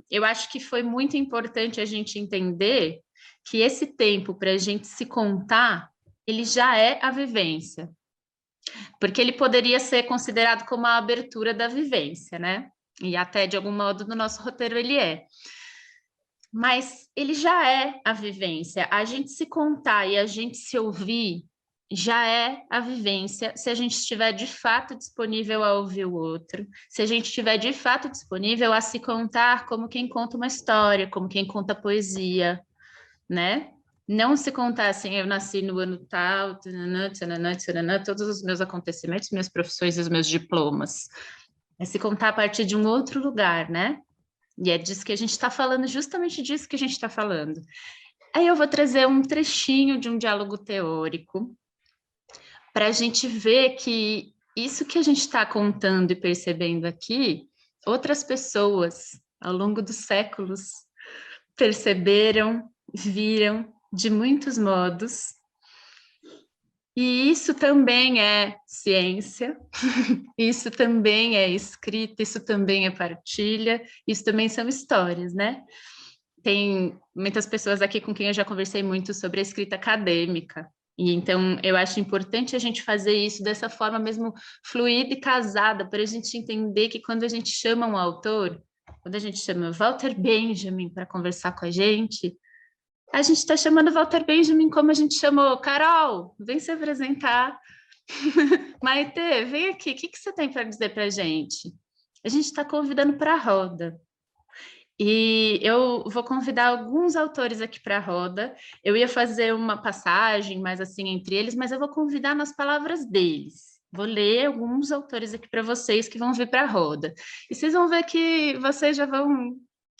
eu acho que foi muito importante a gente entender que esse tempo para a gente se contar, ele já é a vivência, porque ele poderia ser considerado como a abertura da vivência, né? E até de algum modo no nosso roteiro ele é. Mas ele já é a vivência. A gente se contar e a gente se ouvir já é a vivência se a gente estiver de fato disponível a ouvir o outro, se a gente estiver de fato disponível a se contar como quem conta uma história, como quem conta poesia, né? Não se contar assim, eu nasci no ano tal, tananã, tananã, tananã, todos os meus acontecimentos, minhas profissões e os meus diplomas. É se contar a partir de um outro lugar, né? E é disso que a gente está falando, justamente disso que a gente está falando. Aí eu vou trazer um trechinho de um diálogo teórico para a gente ver que isso que a gente está contando e percebendo aqui, outras pessoas, ao longo dos séculos, perceberam, viram de muitos modos. E isso também é ciência, isso também é escrita, isso também é partilha, isso também são histórias, né? Tem muitas pessoas aqui com quem eu já conversei muito sobre a escrita acadêmica, e então eu acho importante a gente fazer isso dessa forma mesmo fluida e casada, para a gente entender que quando a gente chama um autor, quando a gente chama Walter Benjamin para conversar com a gente está chamando Walter Benjamin como a gente chamou, Carol, vem se apresentar. Maite, vem aqui, o que você tem para dizer para a gente? A gente está convidando para a roda. E eu vou convidar alguns autores aqui para a roda. Eu ia fazer uma passagem mais assim entre eles, mas eu vou convidar nas palavras deles. Vou ler alguns autores aqui para vocês que vão vir para a roda. E vocês vão ver que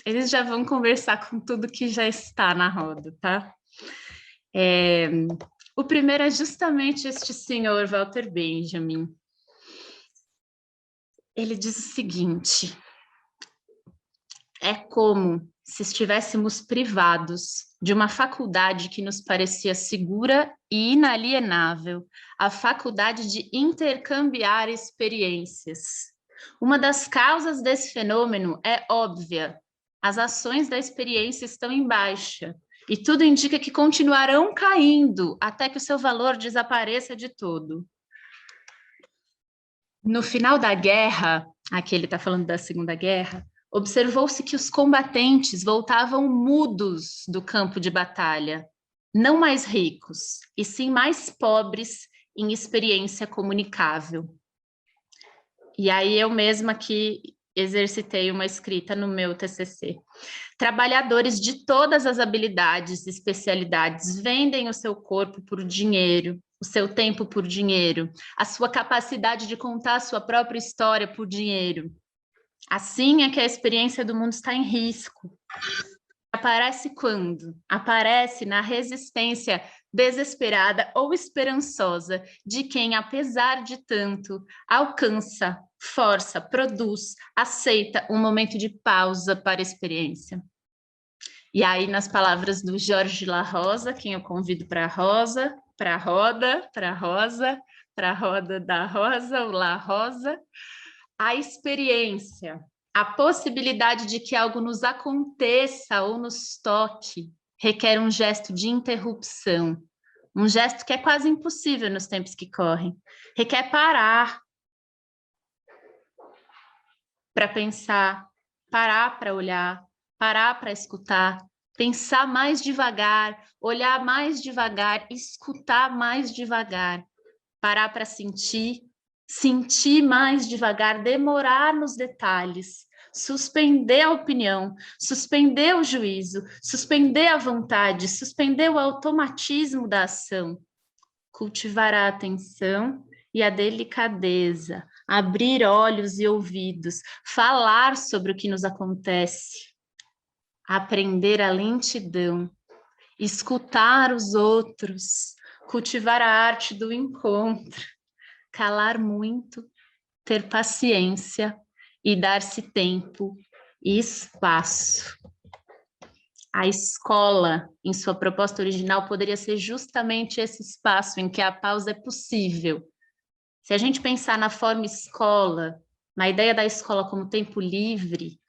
eles já vão conversar com tudo que já está na roda, tá? O primeiro é justamente este senhor Walter Benjamin. Ele diz o seguinte: é como se estivéssemos privados de uma faculdade que nos parecia segura e inalienável, a faculdade de intercambiar experiências. Uma das causas desse fenômeno é óbvia. As ações da experiência estão em baixa, e tudo indica que continuarão caindo até que o seu valor desapareça de todo. No final da guerra, aqui ele está falando da Segunda Guerra, observou-se que os combatentes voltavam mudos do campo de batalha, não mais ricos, e sim mais pobres em experiência comunicável. E aí eu mesma que exercitei uma escrita no meu TCC. Trabalhadores de todas as habilidades e especialidades vendem o seu corpo por dinheiro, o seu tempo por dinheiro, a sua capacidade de contar a sua própria história por dinheiro. Assim é que a experiência do mundo está em risco. Aparece quando? Aparece na resistência desesperada ou esperançosa de quem, apesar de tanto, alcança, força, produz, aceita um momento de pausa para a experiência. E aí, nas palavras do Jorge La Rosa, quem eu convido para a Rosa, para a roda, para a Rosa, para a roda da Rosa, o La Rosa, a experiência, a possibilidade de que algo nos aconteça ou nos toque, requer um gesto de interrupção, um gesto que é quase impossível nos tempos que correm. Requer parar para pensar, parar para olhar, parar para escutar, pensar mais devagar, olhar mais devagar, escutar mais devagar, parar para sentir, sentir mais devagar, demorar nos detalhes, suspender a opinião, suspender o juízo, suspender a vontade, suspender o automatismo da ação, cultivar a atenção e a delicadeza, abrir olhos e ouvidos, falar sobre o que nos acontece, aprender a lentidão, escutar os outros, cultivar a arte do encontro, calar muito, ter paciência e dar-se tempo e espaço. A escola, em sua proposta original, poderia ser justamente esse espaço em que a pausa é possível. Se a gente pensar na forma escola, na ideia da escola como tempo livre,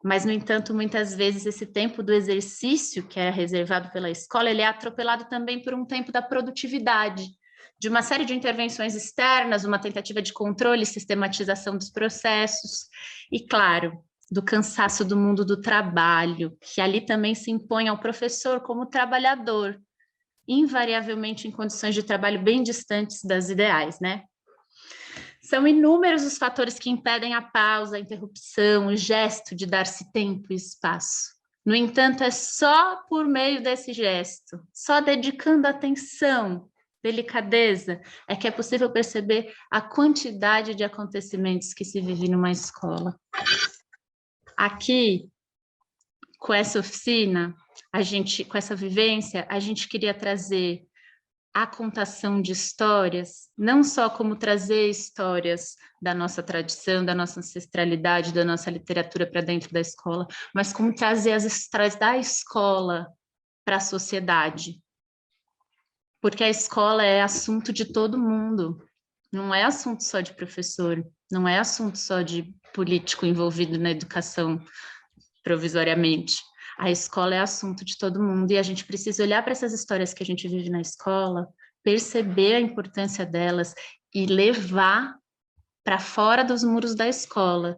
Mas, no entanto, muitas vezes esse tempo do exercício, que é reservado pela escola, ele é atropelado também por um tempo da produtividade, de uma série de intervenções externas, uma tentativa de controle e sistematização dos processos, e, claro, do cansaço do mundo do trabalho, que ali também se impõe ao professor como trabalhador, invariavelmente em condições de trabalho bem distantes das ideais, né? São inúmeros os fatores que impedem a pausa, a interrupção, o gesto de dar-se tempo e espaço. No entanto, é só por meio desse gesto, só dedicando atenção, delicadeza, é que é possível perceber a quantidade de acontecimentos que se vive numa escola. Aqui, com essa oficina, com essa vivência, a gente queria trazer a contação de histórias, não só como trazer histórias da nossa tradição, da nossa ancestralidade, da nossa literatura para dentro da escola, mas como trazer as histórias da escola para a sociedade. Porque a escola é assunto de todo mundo, não é assunto só de professor, não é assunto só de político envolvido na educação provisoriamente. A escola é assunto de todo mundo e a gente precisa olhar para essas histórias que a gente vive na escola, perceber a importância delas e levar para fora dos muros da escola,